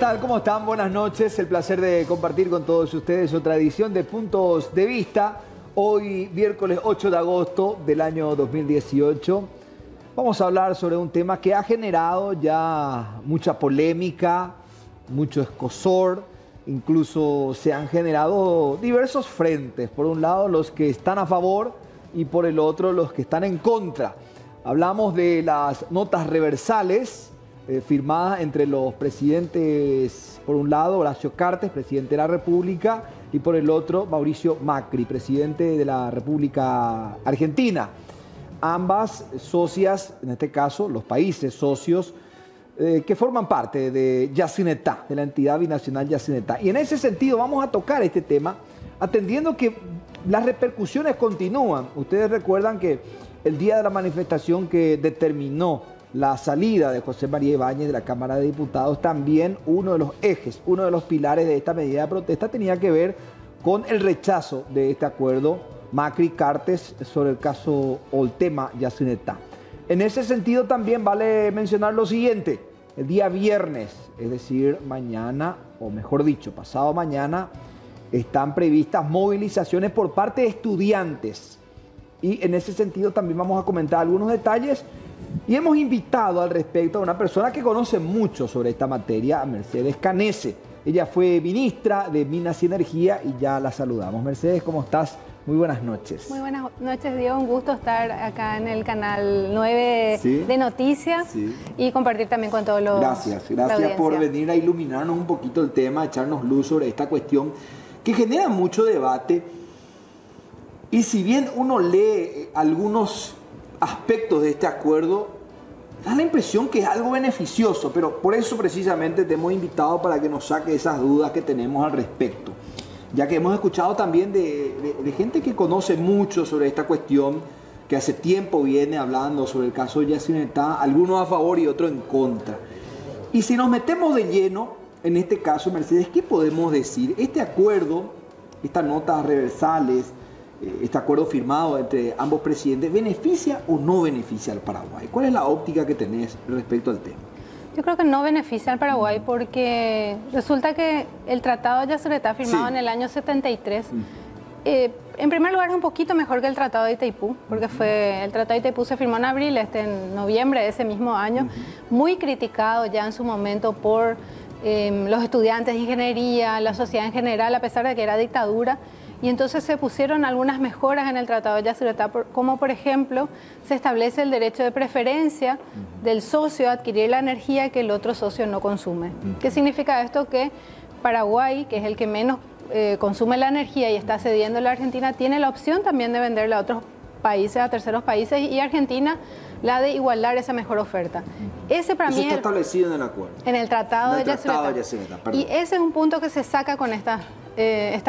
tal? ¿Cómo están? Buenas noches. El placer de compartir con todos ustedes otra edición de Puntos de Vista. Hoy, miércoles 8 de agosto del año 2018. Vamos a hablar sobre un tema que ha generado ya mucha polémica, mucho escozor. Incluso se han generado diversos frentes. Por un lado, los que están a favor y por el otro, los que están en contra. Hablamos de las notas reversales firmadas entre los presidentes, por un lado, Horacio Cartes, presidente de la República, y por el otro, Mauricio Macri, presidente de la República Argentina. Ambas socias, en este caso, los países socios, que forman parte de Yacyretá, de la entidad binacional Yacyretá. Y en ese sentido vamos a tocar este tema, atendiendo que las repercusiones continúan. Ustedes recuerdan que el día de la manifestación que determinó la salida de José María Ibáñez de la Cámara de Diputados, también uno de los ejes, uno de los pilares de esta medida de protesta tenía que ver con el rechazo de este acuerdo Macri-Cartes sobre el caso o el tema Yacyretá. En ese sentido también vale mencionar lo siguiente: el día viernes, es decir, mañana, o mejor dicho, pasado mañana, están previstas movilizaciones por parte de estudiantes. Y en ese sentido también vamos a comentar algunos detalles. Y hemos invitado al respecto a una persona que conoce mucho sobre esta materia, a Mercedes Canese. Ella fue ministra de Minas y Energía y ya la saludamos. Mercedes, ¿cómo estás? Muy buenas noches. Muy buenas noches, Diego. Un gusto estar acá en el canal 9 de Noticias y compartir también con todos los... Gracias por venir a iluminarnos un poquito el tema, echarnos luz sobre esta cuestión que genera mucho debate. Y si bien uno lee algunos aspectos de este acuerdo, da la impresión que es algo beneficioso, pero por eso precisamente te hemos invitado para que nos saque esas dudas que tenemos al respecto, ya que hemos escuchado también de gente que conoce mucho sobre esta cuestión, que hace tiempo viene hablando sobre el caso de Yacyretá, algunos a favor y otros en contra. Y si nos metemos de lleno en este caso, Mercedes, ¿qué podemos decir? Este acuerdo, estas notas reversales, este acuerdo firmado entre ambos presidentes, ¿beneficia o no beneficia al Paraguay? ¿Cuál es la óptica que tenés respecto al tema? Yo creo que no beneficia al Paraguay porque resulta que el Tratado de Yacyretá firmado en el año 73, en primer lugar es un poquito mejor que el Tratado de Itaipú, porque el Tratado de Itaipú se firmó en abril, en noviembre de ese mismo año, muy criticado ya en su momento por los estudiantes de ingeniería, la sociedad en general, a pesar de que era dictadura. Y entonces se pusieron algunas mejoras en el Tratado de Yacyretá, como por ejemplo se establece el derecho de preferencia del socio a adquirir la energía que el otro socio no consume. ¿Qué significa esto? Que Paraguay, que es el que menos consume la energía y está cediendo a la Argentina, tiene la opción también de venderla a otros países, a terceros países, y Argentina la de igualar esa mejor oferta. Ese para mí está establecido en el acuerdo. En el Tratado de Yacyretá. Y ese es un punto que se saca con estas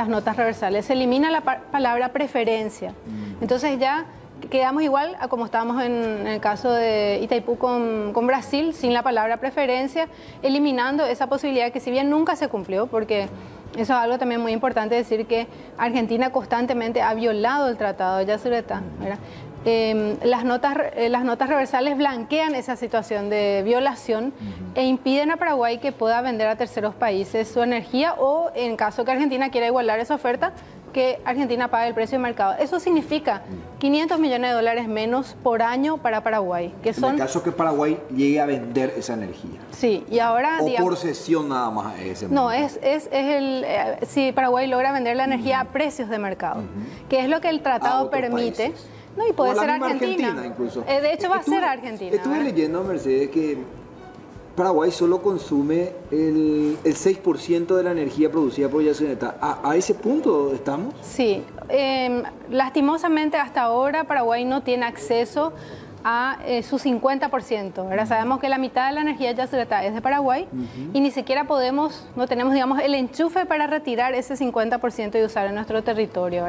notas reversales. Se elimina la palabra preferencia. Entonces ya quedamos igual a como estábamos en el caso de Itaipú con Brasil, sin la palabra preferencia, eliminando esa posibilidad que si bien nunca se cumplió, porque eso es algo también muy importante decir, que Argentina constantemente ha violado el Tratado de Yacyretá, ¿verdad? Las notas reversales blanquean esa situación de violación e impiden a Paraguay que pueda vender a terceros países su energía, o en caso que Argentina quiera igualar esa oferta, que Argentina pague el precio de mercado. Eso significa 500 millones de dólares menos por año para Paraguay. En el caso que Paraguay llegue a vender esa energía. Sí, y ahora... O por cesión nada más a ese momento. No, si Paraguay logra vender la energía a precios de mercado, que es lo que el tratado permite. Países. No, y puede ser Argentina incluso. De hecho, va a ser Argentina. Estuve leyendo, Mercedes, que Paraguay solo consume el 6% de la energía producida por Yacyretá. ¿A ese punto estamos? Sí. Lastimosamente, hasta ahora Paraguay no tiene acceso a su 50%. Ahora sabemos que la mitad de la energía de Yacyretá es de Paraguay y ni siquiera no tenemos, digamos, el enchufe para retirar ese 50% y usar en nuestro territorio.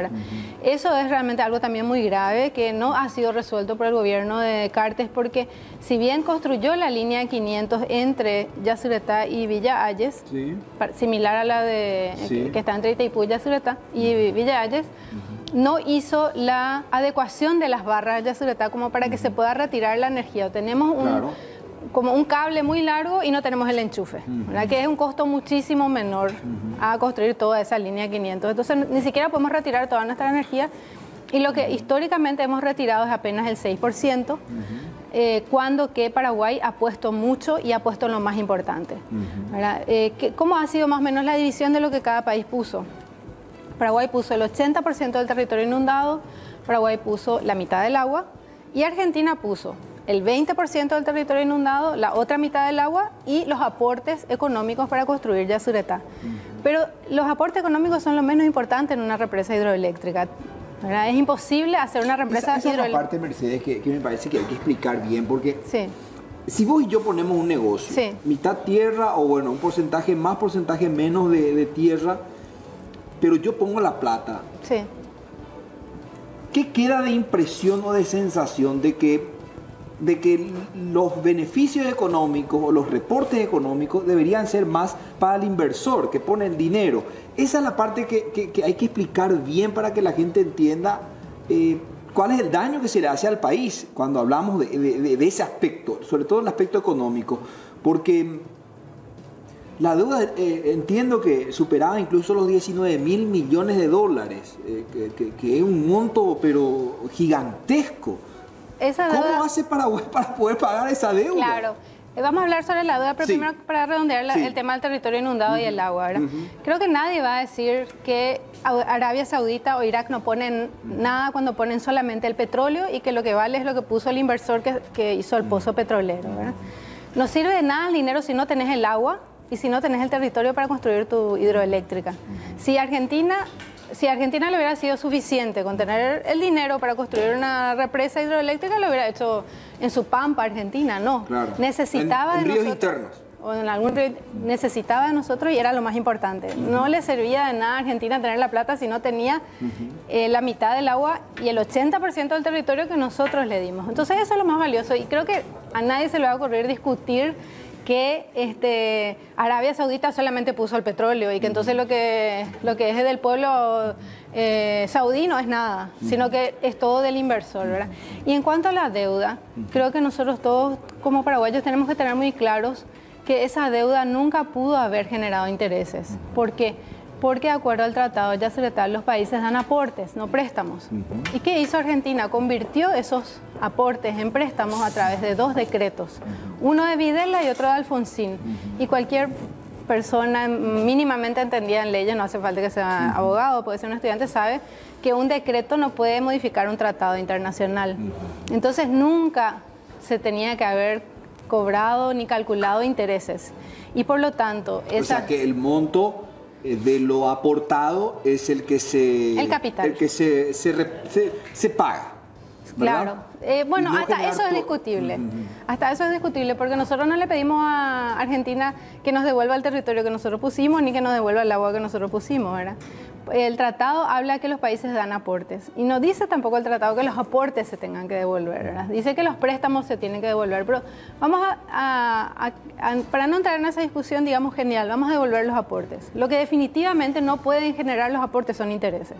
Eso es realmente algo también muy grave que no ha sido resuelto por el gobierno de Cartes, porque si bien construyó la línea 500 entre Yacyretá y Villa Ayes, similar a la que está entre Itaipú y Yacyretá y Villa Ayes, no hizo la adecuación de las barras de Yacyretá como para que se pueda retirar la energía. Tenemos como un cable muy largo y no tenemos el enchufe, ¿verdad? Que es un costo muchísimo menor a construir toda esa línea 500. Entonces ni siquiera podemos retirar toda nuestra energía y lo que históricamente hemos retirado es apenas el 6%, cuando que Paraguay ha puesto mucho y ha puesto lo más importante. ¿Verdad? ¿Cómo ha sido más o menos la división de lo que cada país puso? Paraguay puso el 80% del territorio inundado, Paraguay puso la mitad del agua y Argentina puso el 20% del territorio inundado, la otra mitad del agua y los aportes económicos para construir Yacyretá. Pero los aportes económicos son lo menos importante en una represa hidroeléctrica, ¿verdad? Es imposible hacer una represa hidroeléctrica. Esa es la parte, Mercedes, que me parece que hay que explicar bien, porque si vos y yo ponemos un negocio, mitad tierra o bueno, un porcentaje más, porcentaje menos de tierra, pero yo pongo la plata, ¿qué queda de impresión o de sensación de que los beneficios económicos o los reportes económicos deberían ser más para el inversor que pone el dinero? Esa es la parte que hay que explicar bien para que la gente entienda cuál es el daño que se le hace al país cuando hablamos de ese aspecto, sobre todo el aspecto económico, porque la deuda entiendo que superaba incluso los 19.000 millones de dólares, que es un monto pero gigantesco. ¿Cómo hace Paraguay para poder pagar esa deuda? Claro. Vamos a hablar sobre la deuda, pero primero para redondear el tema del territorio inundado y el agua, ¿verdad? Creo que nadie va a decir que Arabia Saudita o Irak no ponen nada cuando ponen solamente el petróleo y que lo que vale es lo que puso el inversor que hizo el pozo petrolero, ¿verdad? No sirve de nada el dinero si no tenés el agua y si no tenés el territorio para construir tu hidroeléctrica. Si a Argentina le hubiera sido suficiente con tener el dinero para construir una represa hidroeléctrica, lo hubiera hecho en su pampa Argentina, no. Claro. Necesitaba en de ríos nosotros, internos. O en algún río, necesitaba de nosotros y era lo más importante. No le servía de nada a Argentina tener la plata si no tenía la mitad del agua y el 80% del territorio que nosotros le dimos. Entonces eso es lo más valioso y creo que a nadie se le va a ocurrir discutir que Arabia Saudita solamente puso el petróleo y que entonces lo que es del pueblo saudí no es nada, sino que es todo del inversor, ¿verdad? Y en cuanto a la deuda, creo que nosotros todos como paraguayos tenemos que tener muy claros que esa deuda nunca pudo haber generado intereses. ¿Por qué? Porque de acuerdo al Tratado de Yacyretá los países dan aportes, no préstamos. ¿Y qué hizo Argentina? Convirtió esos aportes en préstamos a través de 2 decretos, uno de Videla y otro de Alfonsín. Y cualquier persona mínimamente entendida en leyes, no hace falta que sea abogado, puede ser un estudiante, sabe que un decreto no puede modificar un tratado internacional. Entonces nunca se tenía que haber cobrado ni calculado intereses. Y por lo tanto... O sea que el monto de lo aportado es el que se... El capital. El que se paga, ¿verdad? Claro. Bueno, hasta eso es discutible. Hasta eso es discutible porque nosotros no le pedimos a Argentina que nos devuelva el territorio que nosotros pusimos ni que nos devuelva el agua que nosotros pusimos, ¿verdad? El tratado habla que los países dan aportes y no dice tampoco el tratado que los aportes se tengan que devolver, ¿verdad? Dice que los préstamos se tienen que devolver, pero vamos para no entrar en esa discusión, digamos, genial, vamos a devolver los aportes. Lo que definitivamente no pueden generar los aportes son intereses,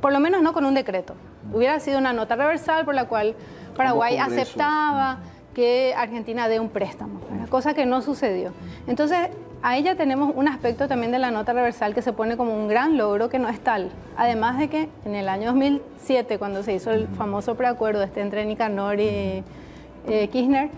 por lo menos no con un decreto. Hubiera sido una nota reversal por la cual Paraguay aceptaba que Argentina dé un préstamo, ¿verdad? Cosa que no sucedió. Entonces, ahí ya tenemos un aspecto también de la nota reversal que se pone como un gran logro que no es tal. Además de que en el año 2007, cuando se hizo el famoso preacuerdo entre Nicanor y Kirchner,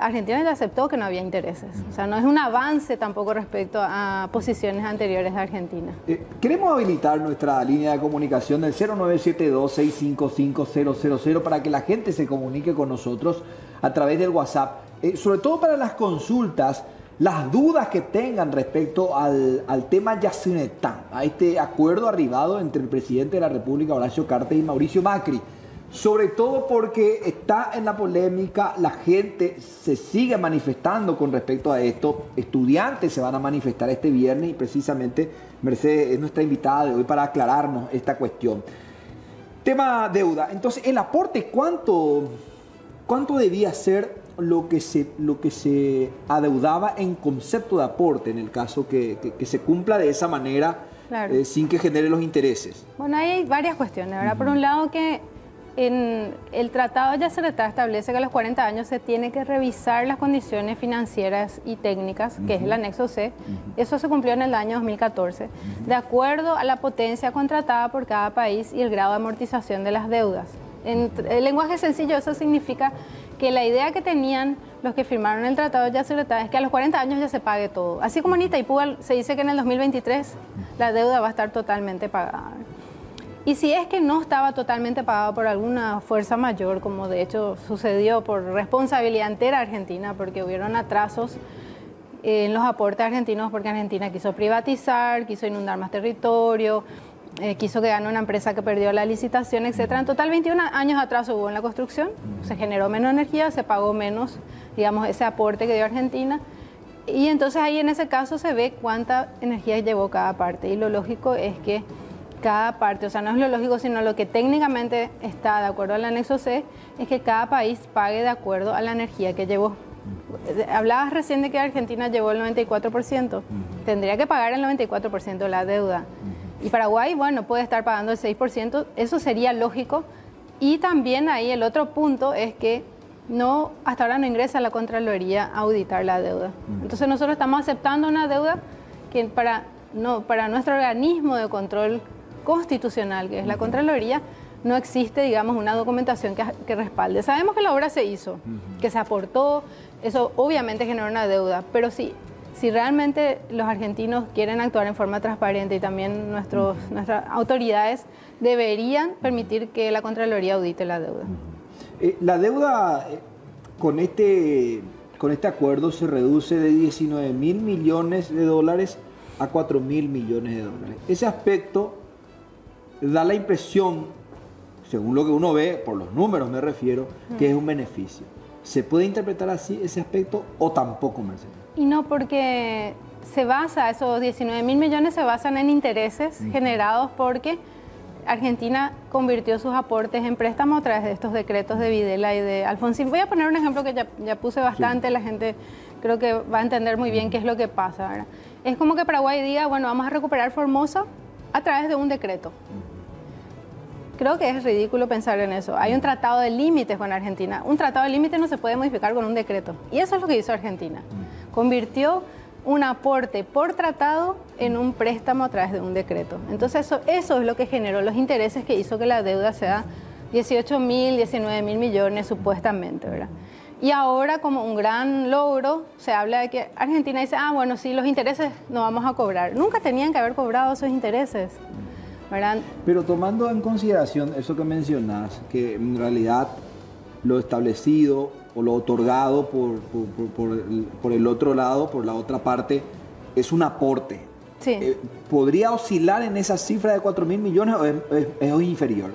Argentina ya aceptó que no había intereses. O sea, no es un avance tampoco respecto a posiciones anteriores de Argentina. Queremos habilitar nuestra línea de comunicación del 0972-655-000 para que la gente se comunique con nosotros a través del WhatsApp, sobre todo para las consultas, las dudas que tengan respecto al tema Yacyretá, a este acuerdo arribado entre el presidente de la República, Horacio Cartes, y Mauricio Macri. Sobre todo porque está en la polémica, la gente se sigue manifestando con respecto a esto. Estudiantes se van a manifestar este viernes y precisamente Mercedes es nuestra invitada de hoy para aclararnos esta cuestión. Tema deuda. Entonces, el aporte, ¿cuánto debía ser lo que se adeudaba en concepto de aporte en el caso que se cumpla de esa manera, claro, sin que genere los intereses? Bueno, ahí hay varias cuestiones, ¿verdad? Por un lado que el Tratado de Yacyretá establece que a los 40 años se tiene que revisar las condiciones financieras y técnicas, que es el anexo C. Eso se cumplió en el año 2014, de acuerdo a la potencia contratada por cada país y el grado de amortización de las deudas. En el lenguaje sencillo, eso significa que la idea que tenían los que firmaron el Tratado de Yacyretá es que a los 40 años ya se pague todo. Así como en Itaipú se dice que en el 2023 la deuda va a estar totalmente pagada. Y si es que no estaba totalmente pagado por alguna fuerza mayor, como de hecho sucedió por responsabilidad entera argentina, porque hubieron atrasos en los aportes argentinos, porque Argentina quiso privatizar, quiso inundar más territorio, quiso que gane una empresa que perdió la licitación, etc. En total 21 años de atraso hubo en la construcción, se generó menos energía, se pagó menos, digamos, ese aporte que dio Argentina. Y entonces ahí en ese caso se ve cuánta energía llevó cada parte. Y lo lógico es que cada parte, o sea, no es lo lógico, sino lo que técnicamente está de acuerdo al anexo C, es que cada país pague de acuerdo a la energía que llevó. Hablabas recién de que Argentina llevó el 94%, tendría que pagar el 94% de la deuda. Y Paraguay, bueno, puede estar pagando el 6%, eso sería lógico. Y también ahí el otro punto es que hasta ahora no ingresa la Contraloría a auditar la deuda. Entonces nosotros estamos aceptando una deuda que para nuestro organismo de control constitucional, que es la Contraloría, no existe, digamos, una documentación que respalde. Sabemos que la obra se hizo, que se aportó, eso obviamente generó una deuda, pero si realmente los argentinos quieren actuar en forma transparente y también nuestras autoridades deberían permitir que la Contraloría audite la deuda. La deuda con este acuerdo se reduce de 19.000 millones de dólares a 4.000 millones de dólares. Ese aspecto da la impresión, según lo que uno ve, por los números me refiero, que es un beneficio. ¿Se puede interpretar así ese aspecto o tampoco, Mercedes? Y no, porque esos 19.000 millones se basan en intereses generados porque Argentina convirtió sus aportes en préstamo a través de estos decretos de Videla y de Alfonsín. Voy a poner un ejemplo que ya puse bastante, la gente creo que va a entender muy bien qué es lo que pasa, ¿verdad? Es como que Paraguay diga, bueno, vamos a recuperar Formosa a través de un decreto. Creo que es ridículo pensar en eso. Hay un tratado de límites con Argentina. Un tratado de límites no se puede modificar con un decreto. Y eso es lo que hizo Argentina. Convirtió un aporte por tratado en un préstamo a través de un decreto. Entonces eso es lo que generó los intereses que hizo que la deuda sea 18.000, 19.000 millones supuestamente, ¿verdad? Y ahora, como un gran logro, se habla de que Argentina dice, bueno, sí, los intereses no vamos a cobrar. Nunca tenían que haber cobrado esos intereses, ¿verdad? Pero tomando en consideración eso que mencionás, que en realidad lo establecido o lo otorgado por el otro lado, por la otra parte, es un aporte. Sí. ¿Podría oscilar en esa cifra de 4.000 millones o es inferior?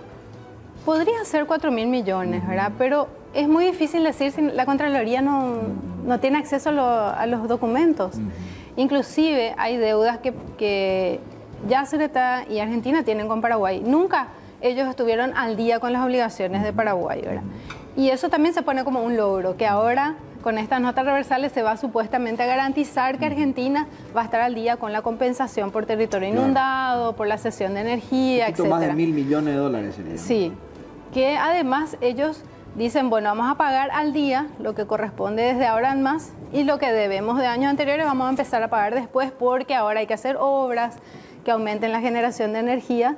Podría ser 4.000 millones, ¿verdad? Pero es muy difícil decir si la Contraloría no tiene acceso a los documentos. Inclusive hay deudas que Yacyretá y Argentina tienen con Paraguay. Nunca ellos estuvieron al día con las obligaciones de Paraguay, ¿verdad? Y eso también se pone como un logro, que ahora con estas notas reversales se va supuestamente a garantizar que Argentina va a estar al día con la compensación por territorio inundado, por la cesión de energía, etc. Más de 1.000 millones de dólares. Sí, que además ellos dicen, bueno, vamos a pagar al día lo que corresponde desde ahora en más y lo que debemos de años anteriores vamos a empezar a pagar después porque ahora hay que hacer obras que aumenten la generación de energía.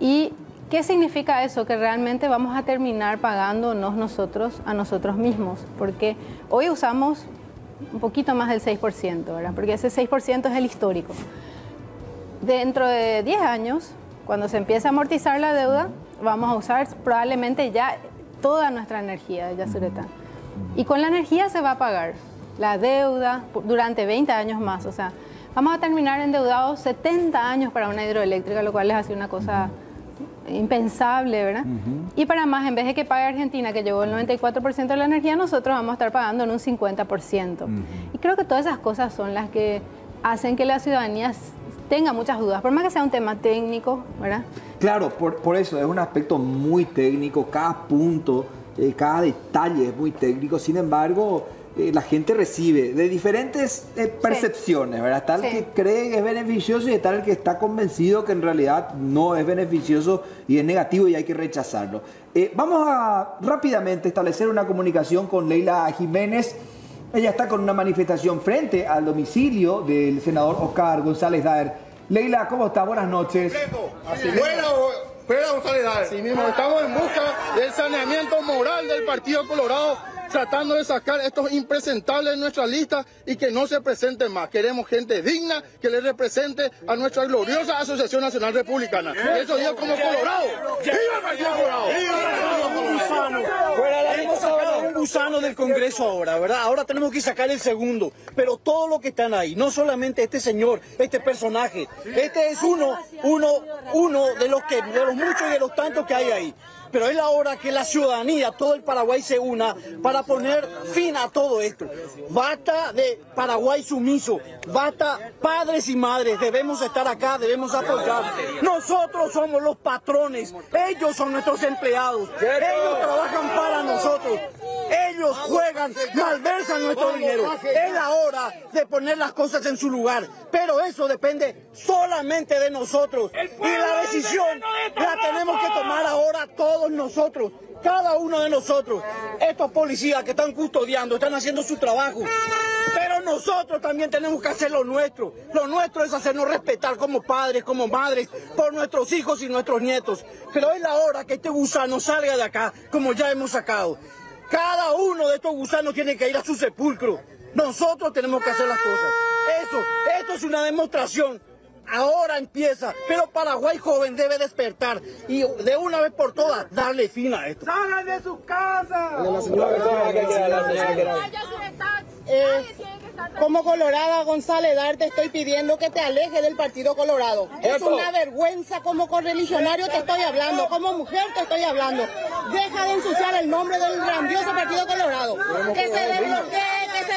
¿Y qué significa eso? Que realmente vamos a terminar pagándonos nosotros a nosotros mismos, porque hoy usamos un poquito más del 6%, ¿verdad? Porque ese 6% es el histórico. Dentro de 10 años, cuando se empiece a amortizar la deuda, vamos a usar probablemente ya toda nuestra energía de Yacyretá. Y con la energía se va a pagar la deuda durante 20 años más. O sea, vamos a terminar endeudados 70 años para una hidroeléctrica, lo cual es así una cosa impensable, ¿verdad? Y para más, en vez de que pague Argentina, que llevó el 94% de la energía, nosotros vamos a estar pagando en un 50%. Y creo que todas esas cosas son las que hacen que la ciudadanía tenga muchas dudas, por más que sea un tema técnico, ¿verdad? Claro, por eso es un aspecto muy técnico, cada punto, cada detalle es muy técnico, sin embargo, la gente recibe de diferentes percepciones, ¿verdad? Está el que cree que es beneficioso y está el que está convencido que en realidad no es beneficioso y es negativo y hay que rechazarlo. Vamos a rápidamente establecer una comunicación con Leila Jiménez. Ella está con una manifestación frente al domicilio del senador Oscar González Daer. Leila, ¿cómo está? Buenas noches. Buena, González Daer. Sí mismo, estamos en busca del saneamiento moral del Partido Colorado, tratando de sacar estos impresentables de nuestra lista y que no se presenten más. Queremos gente digna que le represente a nuestra gloriosa Asociación Nacional Republicana. Eso digo como Colorado. ¡Viva el Partido Colorado! Hemos sacado un gusano del Congreso ahora, ¿verdad? Ahora tenemos que sacar el segundo. Pero todos los que están ahí, no solamente este señor, este personaje, este es uno de los muchos y de los tantos que hay ahí. Pero es la hora que la ciudadanía, todo el Paraguay se una para poner fin a todo esto. Basta de Paraguay sumiso, basta padres y madres, debemos estar acá, debemos apoyar. Nosotros somos los patrones, ellos son nuestros empleados, ellos trabajan para nosotros. Ellos juegan, malversan nuestro dinero. Es la hora de poner las cosas en su lugar. Pero eso depende solamente de nosotros. Y la decisión la tenemos que tomar ahora todos nosotros. Cada uno de nosotros. Estos policías que están custodiando, están haciendo su trabajo. Pero nosotros también tenemos que hacer lo nuestro. Lo nuestro es hacernos respetar como padres, como madres, por nuestros hijos y nuestros nietos. Pero es la hora que este gusano salga de acá, como ya hemos sacado. Cada uno de estos gusanos tiene que ir a su sepulcro. Nosotros tenemos que hacer las cosas. Esto es una demostración. Ahora empieza, pero Paraguay joven debe despertar y de una vez por todas darle fin a esto. ¡Salgan de sus casas! Como colorada, González Daer, te estoy pidiendo que te alejes del Partido Colorado. Es una vergüenza, como correligionario te estoy hablando, como mujer te estoy hablando. Deja de ensuciar el nombre del grandioso Partido Colorado. Que se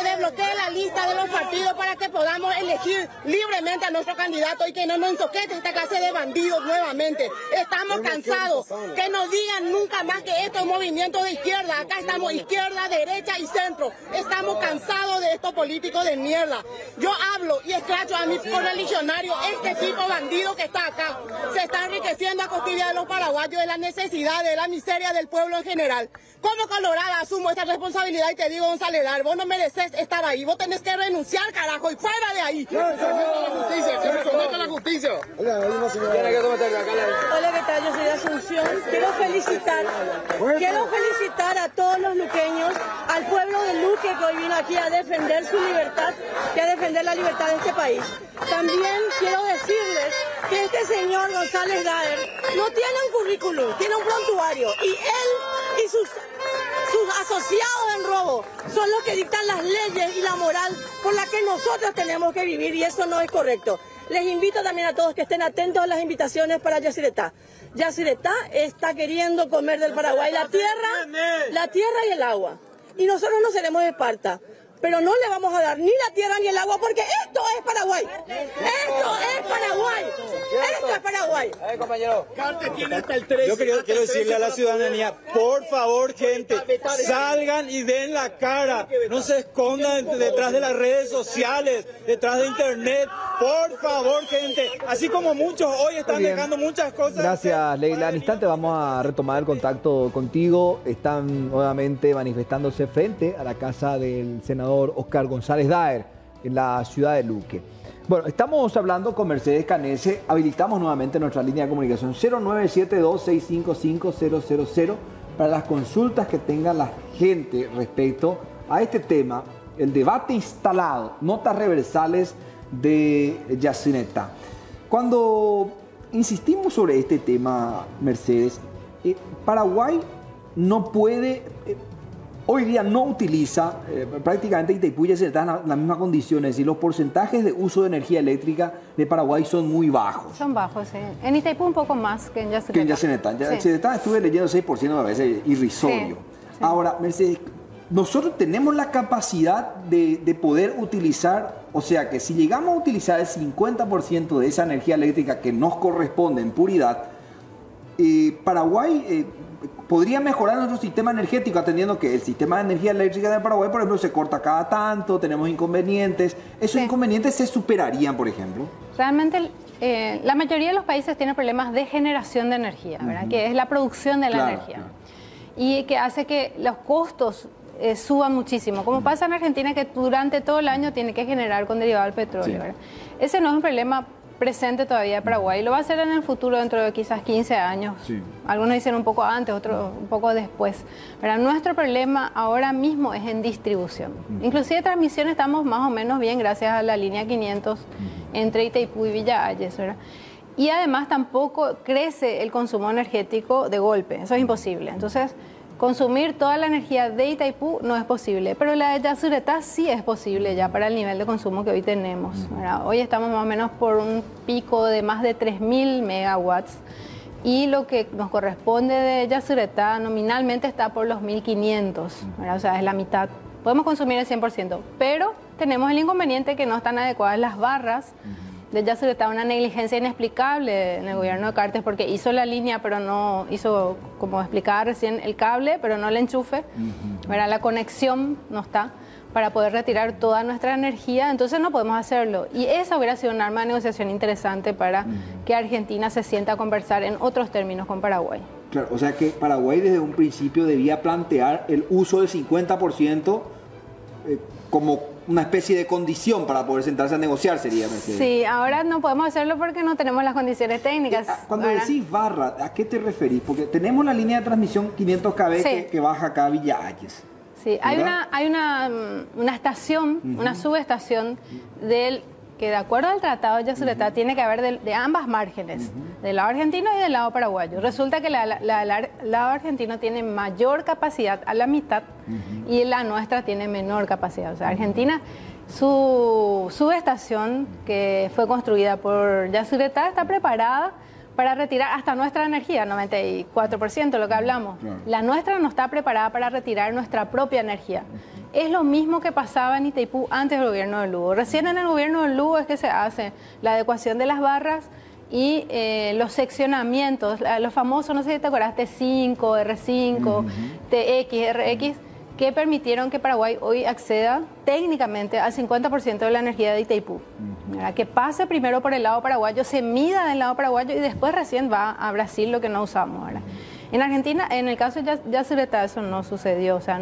desbloquee la lista de los partidos para que podamos elegir libremente a nuestro candidato y que no nos ensoquete esta clase de bandidos nuevamente. Estamos cansados. Que nos digan nunca más que esto es un movimiento de izquierda. Acá estamos izquierda, derecha y centro. Estamos cansados de estos políticos de mierda. Yo hablo y escracho a mi correligionario, este tipo bandido que está acá. Se está enriqueciendo a costilla de los paraguayos, de la necesidad, de la miseria del pueblo en general. Como colorada asumo esta responsabilidad y te digo, González Daer, vos no mereces estar ahí, vos tenés que renunciar, carajo, y fuera de ahí. ¡Que se someta a la justicia! Hola, ¿qué tal? Yo soy de Asunción. Quiero felicitar a todos los luqueños, al pueblo de Luque que hoy vino aquí a defender su libertad y a defender la libertad de este país. También quiero decirles que este señor González Daer no tiene un currículum, tiene un prontuario y él y sus asociados en robo son los que dictan las leyes y la moral por la que nosotros tenemos que vivir y eso no es correcto. Les invito también a todos que estén atentos a las invitaciones para Yacyretá. Yacyretá está queriendo comer del Paraguay la tierra y el agua. Y nosotros no seremos de Esparta. Pero no le vamos a dar ni la tierra ni el agua porque esto es Paraguay. Esto es Paraguay. Esto es Paraguay. Compañero. Yo quiero decirle a la ciudadanía, por favor, gente, salgan y den la cara. No se escondan detrás de las redes sociales, detrás de internet. Por favor, gente. Así como muchos hoy están dejando muchas cosas. Gracias, Leila. Al instante vamos a retomar el contacto contigo. Están nuevamente manifestándose frente a la casa del senador Oscar González Daer en la ciudad de Luque. Bueno, estamos hablando con Mercedes Canese. Habilitamos nuevamente nuestra línea de comunicación 0972-655-000 para las consultas que tenga la gente respecto a este tema, el debate instalado, notas reversales de Yacyretá. Cuando insistimos sobre este tema, Mercedes, Paraguay no puede... Hoy día no utiliza prácticamente Itaipú y Yacyretá en las mismas condiciones y los porcentajes de uso de energía eléctrica de Paraguay son muy bajos. Son bajos, sí. En Itaipú un poco más que en Yacyretá. Que en Yacyretá. En Yacyretá estuve leyendo 6% a veces irrisorio. Sí. Ahora, Mercedes, nosotros tenemos la capacidad de poder utilizar, o sea que si llegamos a utilizar el 50% de esa energía eléctrica que nos corresponde en puridad, Paraguay podría mejorar nuestro sistema energético, atendiendo que el sistema de energía eléctrica de Paraguay, por ejemplo, se corta cada tanto, tenemos inconvenientes. ¿Esos inconvenientes se superarían, por ejemplo? Realmente la mayoría de los países tienen problemas de generación de energía, ¿verdad? Que es la producción de la energía. Y que hace que los costos suban muchísimo. Como pasa en Argentina, que durante todo el año tiene que generar con derivado del petróleo, ¿verdad? Ese no es un problema presente todavía de Paraguay. Lo va a hacer en el futuro, dentro de quizás 15 años. Algunos dicen un poco antes, otros un poco después. Pero nuestro problema ahora mismo es en distribución. Inclusive transmisión estamos más o menos bien gracias a la línea 500 entre Itaipú y Villa Ayes, ¿verdad? Y además tampoco crece el consumo energético de golpe. Eso es imposible. Entonces, consumir toda la energía de Itaipú no es posible, pero la de Yacyretá sí es posible ya para el nivel de consumo que hoy tenemos, ¿verdad? Hoy estamos más o menos por un pico de más de 3.000 megawatts y lo que nos corresponde de Yacyretá nominalmente está por los 1.500, ¿verdad? O sea, es la mitad. Podemos consumir el 100%, pero tenemos el inconveniente que no están adecuadas las barras. De Yacyretá, una negligencia inexplicable en el gobierno de Cartes, porque hizo la línea, pero no hizo, como explicaba recién, el cable, pero no el enchufe. ¿Verdad? La conexión no está para poder retirar toda nuestra energía, entonces no podemos hacerlo. Y esa hubiera sido un arma de negociación interesante para que Argentina se sienta a conversar en otros términos con Paraguay. Claro, o sea que Paraguay desde un principio debía plantear el uso del 50% como una especie de condición para poder sentarse a negociar, sería, Mercedes. Sí, ahora no podemos hacerlo porque no tenemos las condiciones técnicas. Cuando decís barra, ¿a qué te referís? Porque tenemos la línea de transmisión 500 kV que baja acá a Villa Ayes. Sí, hay una estación, una subestación que de acuerdo al tratado de Yacyretá tiene que haber de ambas márgenes, del lado argentino y del lado paraguayo. Resulta que el lado argentino tiene mayor capacidad, a la mitad, y la nuestra tiene menor capacidad. O sea, Argentina, su subestación que fue construida por Yacyretá está preparada para retirar hasta nuestra energía, 94%, lo que hablamos. La nuestra no está preparada para retirar nuestra propia energía. Es lo mismo que pasaba en Itaipú antes del gobierno de Lugo. Recién en el gobierno de Lugo es que se hace la adecuación de las barras y los seccionamientos, los famosos, no sé si te acuerdas, T5, R5, TX, RX, que permitieron que Paraguay hoy acceda técnicamente al 50% de la energía de Itaipú. Que pase primero por el lado paraguayo, se mida del lado paraguayo y después recién va a Brasil, lo que no usamos, ¿verdad? En Argentina, en el caso de Yacyretá, eso no sucedió, o sea,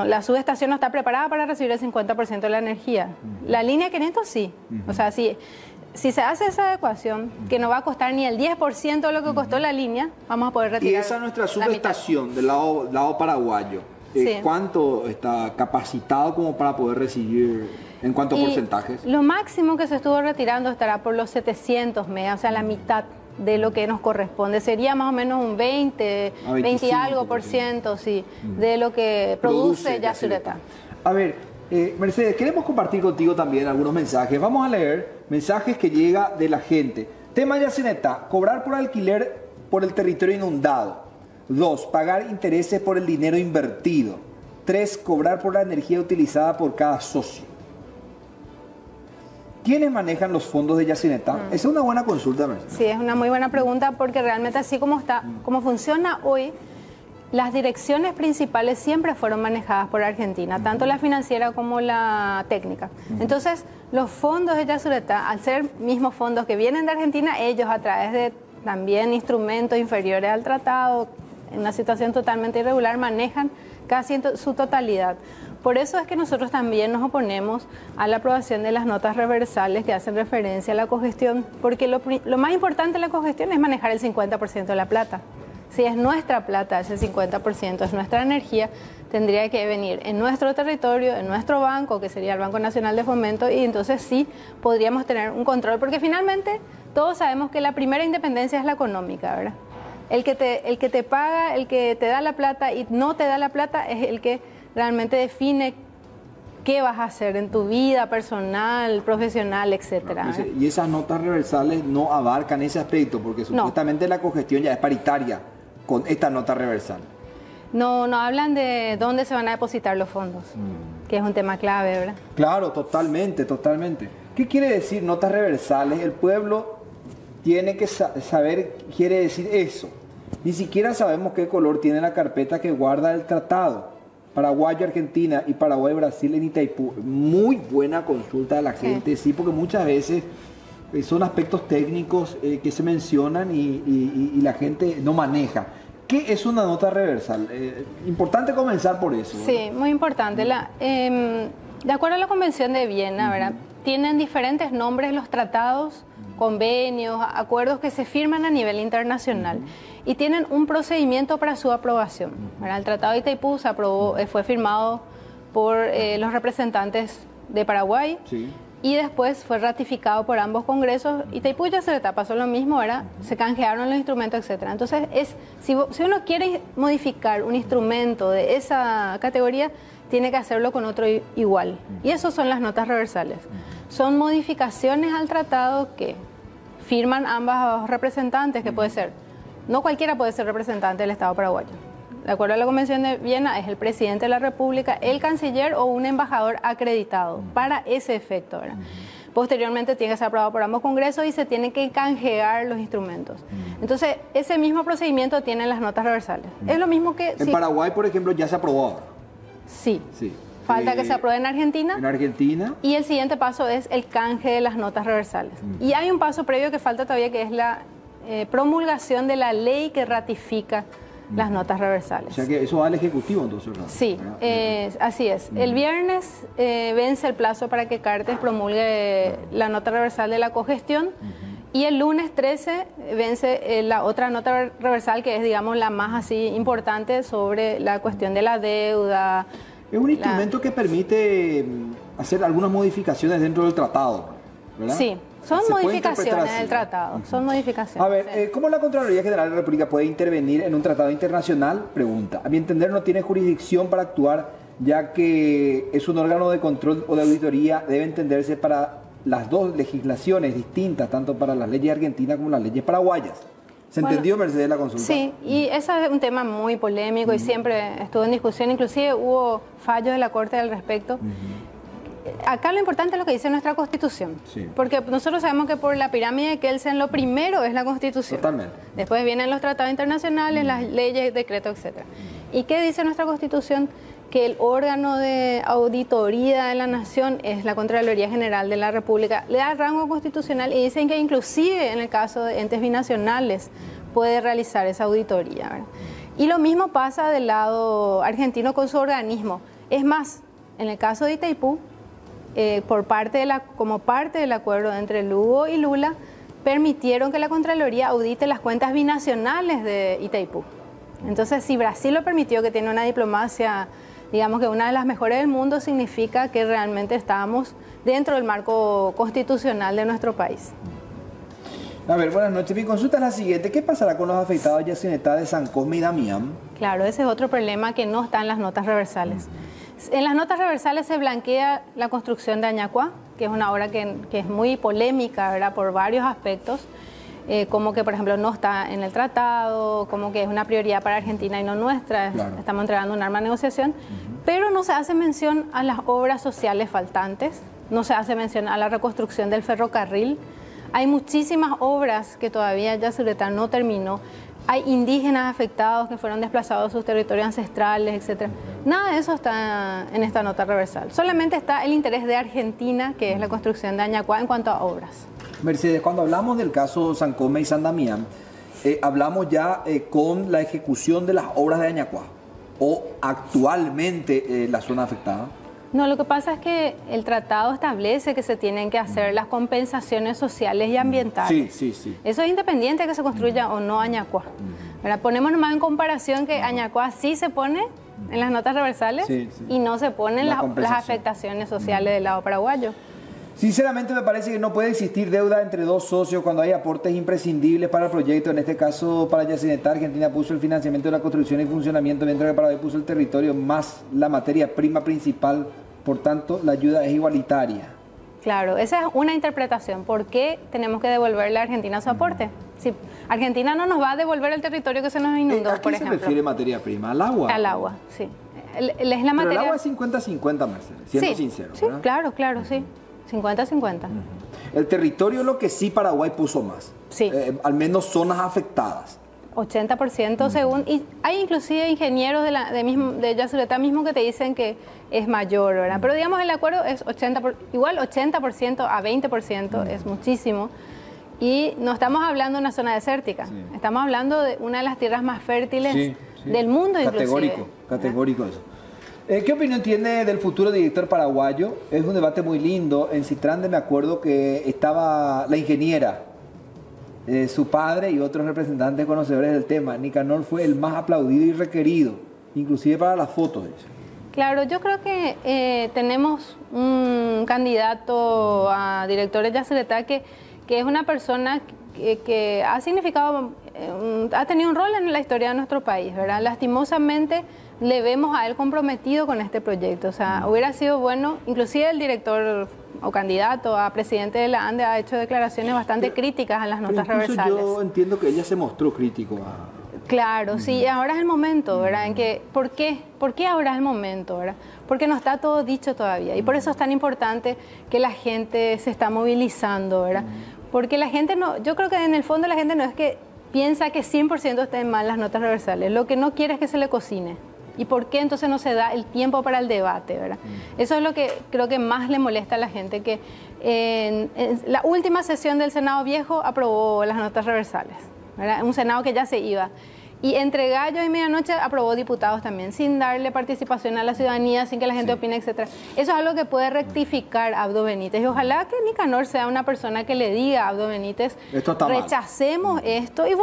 la subestación no está preparada para recibir el 50% de la energía. La línea 500 sí. O sea, si se hace esa adecuación, que no va a costar ni el 10% de lo que costó la línea, vamos a poder retirar. Y esa nuestra subestación del lado paraguayo, ¿cuánto está capacitado como para poder recibir en cuántos porcentajes? Lo máximo que se estuvo retirando estará por los 700 megas, o sea, la mitad de lo que nos corresponde. Sería más o menos un 20 y algo por ciento, sí, de lo que produce Yacyretá. A ver, Mercedes, queremos compartir contigo también algunos mensajes. Vamos a leer mensajes que llega de la gente. Tema Yacyretá: cobrar por alquiler por el territorio inundado. 2, pagar intereses por el dinero invertido. 3, cobrar por la energía utilizada por cada socio. ¿Quiénes manejan los fondos de Yacyretá? Esa es una buena consulta, Mercedes. Sí, es una muy buena pregunta, porque realmente así como funciona hoy, las direcciones principales siempre fueron manejadas por Argentina, tanto la financiera como la técnica. Entonces, los fondos de Yacyretá, al ser mismos fondos que vienen de Argentina, ellos a través de también instrumentos inferiores al tratado, en una situación totalmente irregular, manejan casi en su totalidad. Por eso es que nosotros también nos oponemos a la aprobación de las notas reversales que hacen referencia a la cogestión, porque lo más importante de la cogestión es manejar el 50% de la plata. Si es nuestra plata, ese 50% es nuestra energía, tendría que venir en nuestro territorio, en nuestro banco, que sería el Banco Nacional de Fomento, y entonces sí podríamos tener un control, porque finalmente todos sabemos que la primera independencia es la económica, ¿verdad? El que te paga, el que te da la plata y no te da la plata es el que realmente define qué vas a hacer en tu vida personal, profesional, etcétera. Y esas notas reversales no abarcan ese aspecto, porque supuestamente la cogestión ya es paritaria con esta nota reversal. No hablan de dónde se van a depositar los fondos, que es un tema clave, ¿verdad? Claro, totalmente. ¿Qué quiere decir notas reversales? El pueblo tiene que saber, quiere decir eso. Ni siquiera sabemos qué color tiene la carpeta que guarda el tratado. Paraguay-Argentina y Paraguay-Brasil en Itaipú. Muy buena consulta de la gente, sí, porque muchas veces son aspectos técnicos que se mencionan y la gente no maneja. ¿Qué es una nota reversal? Importante comenzar por eso. Sí, muy importante. De acuerdo a la Convención de Viena, ¿verdad? Tienen diferentes nombres los tratados, convenios, acuerdos que se firman a nivel internacional y tienen un procedimiento para su aprobación, ¿verdad? El Tratado de Itaipú se aprobó, fue firmado por los representantes de Paraguay y después fue ratificado por ambos congresos. Itaipú y Yacyretá pasó lo mismo, ¿verdad? Se canjearon los instrumentos, etc. Entonces, si uno quiere modificar un instrumento de esa categoría, tiene que hacerlo con otro igual. Y eso son las notas reversales. Son modificaciones al tratado que firman ambos representantes, que puede ser, no cualquiera puede ser representante del Estado paraguayo. De acuerdo a la Convención de Viena, es el presidente de la República, el canciller o un embajador acreditado para ese efecto, ¿verdad? Posteriormente tiene que ser aprobado por ambos congresos y se tienen que canjear los instrumentos. Entonces, ese mismo procedimiento tienen las notas reversales. Es lo mismo que... En Paraguay, por ejemplo, ya se aprobó ahora. Sí. Falta que se apruebe en Argentina. En Argentina. Y el siguiente paso es el canje de las notas reversales. Y hay un paso previo que falta todavía, que es la promulgación de la ley que ratifica las notas reversales. O sea que eso va al Ejecutivo entonces, ¿no? Sí, así es. El viernes vence el plazo para que Cartes promulgue la nota reversal de la cogestión y el lunes 13 vence la otra nota reversal, que es, digamos, la más así importante sobre la cuestión de la deuda. Es un instrumento que permite hacer algunas modificaciones dentro del tratado, ¿verdad? Sí. Son modificaciones del tratado, son modificaciones. A ver, ¿cómo la Contraloría General de la República puede intervenir en un tratado internacional? Pregunta. A mi entender, no tiene jurisdicción para actuar, ya que es un órgano de control o de auditoría, debe entenderse para las dos legislaciones distintas, tanto para las leyes argentinas como las leyes paraguayas. ¿Se entendió, Mercedes, la consulta? Sí, y ese es un tema muy polémico y siempre estuvo en discusión, inclusive hubo fallos de la Corte al respecto. Acá lo importante es lo que dice nuestra Constitución, porque nosotros sabemos que por la pirámide de Kelsen lo primero es la Constitución. Totalmente. Después vienen los tratados internacionales, las leyes, decretos, etc. ¿Y qué dice nuestra Constitución? Que el órgano de auditoría de la Nación es la Contraloría General de la República. Le da rango constitucional y dicen que inclusive en el caso de entes binacionales puede realizar esa auditoría, ¿verdad? Y lo mismo pasa del lado argentino con su organismo. Es más, en el caso de Itaipú, como parte del acuerdo entre Lugo y Lula, permitieron que la Contraloría audite las cuentas binacionales de Itaipú. Entonces, si Brasil lo permitió, que tiene una diplomacia, digamos que una de las mejores del mundo, significa que realmente estábamos dentro del marco constitucional de nuestro país. A ver, buenas noches. Mi consulta es la siguiente. ¿Qué pasará con los afectados de Yacyretá, de San Cosme y Damián? Claro, ese es otro problema que no está en las notas reversales. En las notas reversales se blanquea la construcción de Añacuá, que es una obra que es muy polémica, ¿verdad?, por varios aspectos, como que, por ejemplo, no está en el tratado, como que es una prioridad para Argentina y no nuestra, claro. Estamos entregando un arma de negociación, pero no se hace mención a las obras sociales faltantes, no se hace mención a la reconstrucción del ferrocarril. Hay muchísimas obras que todavía Yacyretá no terminó. Hay indígenas afectados que fueron desplazados a sus territorios ancestrales, etc. Nada de eso está en esta nota reversal. Solamente está el interés de Argentina, que es la construcción de Añacuá en cuanto a obras. Mercedes, cuando hablamos del caso San Cosme y San Damián, hablamos ya con la ejecución de las obras de Añacuá, o actualmente la zona afectada. No, lo que pasa es que el tratado establece que se tienen que hacer las compensaciones sociales y ambientales. Sí. Eso es independiente de que se construya o no Añacuá. Ponemos nomás en comparación que Añacuá sí se pone en las notas reversales y no se ponen las afectaciones sociales del lado paraguayo. Sinceramente me parece que no puede existir deuda entre dos socios cuando hay aportes imprescindibles para el proyecto. En este caso, para Yacyretá, Argentina puso el financiamiento de la construcción y funcionamiento, mientras que Paraguay puso el territorio más la materia prima principal. Por tanto, la ayuda es igualitaria. Claro, esa es una interpretación. ¿Por qué tenemos que devolverle a Argentina su aporte? Si Argentina no nos va a devolver el territorio que se nos inundó, por ejemplo. ¿A qué se refiere materia prima? ¿Al agua? Al agua, sí. Es la Pero materia... el agua es 50-50, Mercedes, siendo sincero, sí, ¿verdad? claro, sí. 50-50. El territorio es lo que sí Paraguay puso más. Sí. Al menos zonas afectadas. 80% según, y hay inclusive ingenieros de Yacyretá mismo que te dicen que es mayor, ¿verdad? Pero digamos el acuerdo es 80% a 20% es muchísimo. Y no estamos hablando de una zona desértica, estamos hablando de una de las tierras más fértiles del mundo inclusive. Categórico eso. ¿Qué opinión tiene del futuro director paraguayo? Es un debate muy lindo. En Citrande me acuerdo que estaba la ingeniera, su padre y otros representantes conocedores del tema. Nicanor fue el más aplaudido y requerido, inclusive para las fotos. Claro, yo creo que tenemos un candidato a director de Yacyretá que es una persona que ha significado, ha tenido un rol en la historia de nuestro país, ¿verdad? Lastimosamente le vemos a él comprometido con este proyecto. O sea, hubiera sido bueno, inclusive el director o candidato a presidente de la ANDE ha hecho declaraciones bastante críticas a las notas reversales. Yo entiendo que ella se mostró crítico Claro, sí, ahora es el momento, ¿verdad? ¿Por qué ahora es el momento, verdad? Porque no está todo dicho todavía y por eso es tan importante que la gente se está movilizando, ¿verdad? Porque la gente no, yo creo que en el fondo la gente no es que piensa que 100% estén mal las notas reversales, lo que no quiere es que se le cocine. ¿Y por qué entonces no se da el tiempo para el debate, verdad? Eso es lo que creo que más le molesta a la gente, que en la última sesión del Senado Viejo aprobó las notas reversales, ¿verdad? Un Senado que ya se iba. Y entre gallo y medianoche aprobó diputados también, sin darle participación a la ciudadanía, sin que la gente opine, etc. Eso es algo que puede rectificar Abdo Benítez. Y ojalá que Nicanor sea una persona que le diga a Abdo Benítez, rechacemos esto y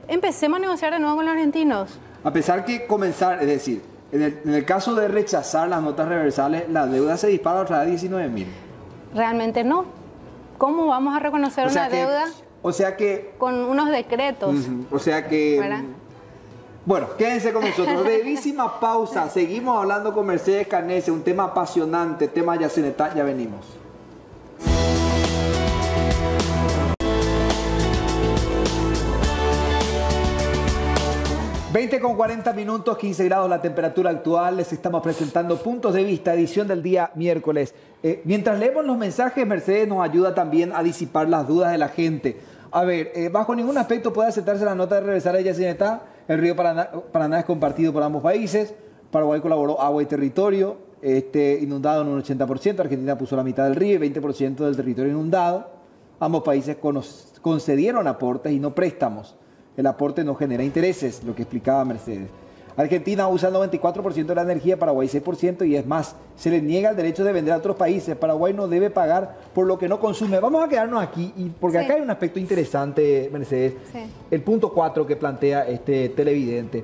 empecemos a negociar de nuevo con los argentinos. A pesar que comenzar, es decir, en el caso de rechazar las notas reversales, la deuda se dispara otra vez a 19.000. Realmente no. ¿Cómo vamos a reconocer una deuda? O sea que... Con unos decretos. O sea que... ¿verdad? Bueno, quédense con nosotros. Brevísima pausa. Seguimos hablando con Mercedes Canese, un tema apasionante, tema Yacyretá. Ya venimos. 20:40, 15 grados la temperatura actual. Les estamos presentando Puntos de Vista, edición del día miércoles. Mientras leemos los mensajes, Mercedes nos ayuda también a disipar las dudas de la gente. A ver, bajo ningún aspecto puede aceptarse la nota de reversar a Yacyretá. El río Paraná es compartido por ambos países. Paraguay colaboró agua y territorio, inundado en un 80%. Argentina puso la mitad del río y 20% del territorio inundado. Ambos países concedieron aportes y no préstamos. El aporte no genera intereses, lo que explicaba Mercedes. Argentina usa el 94% de la energía, Paraguay 6%, y es más, se le niega el derecho de vender a otros países. Paraguay no debe pagar por lo que no consume. Vamos a quedarnos aquí, porque acá hay un aspecto interesante, Mercedes. El punto 4 que plantea este televidente.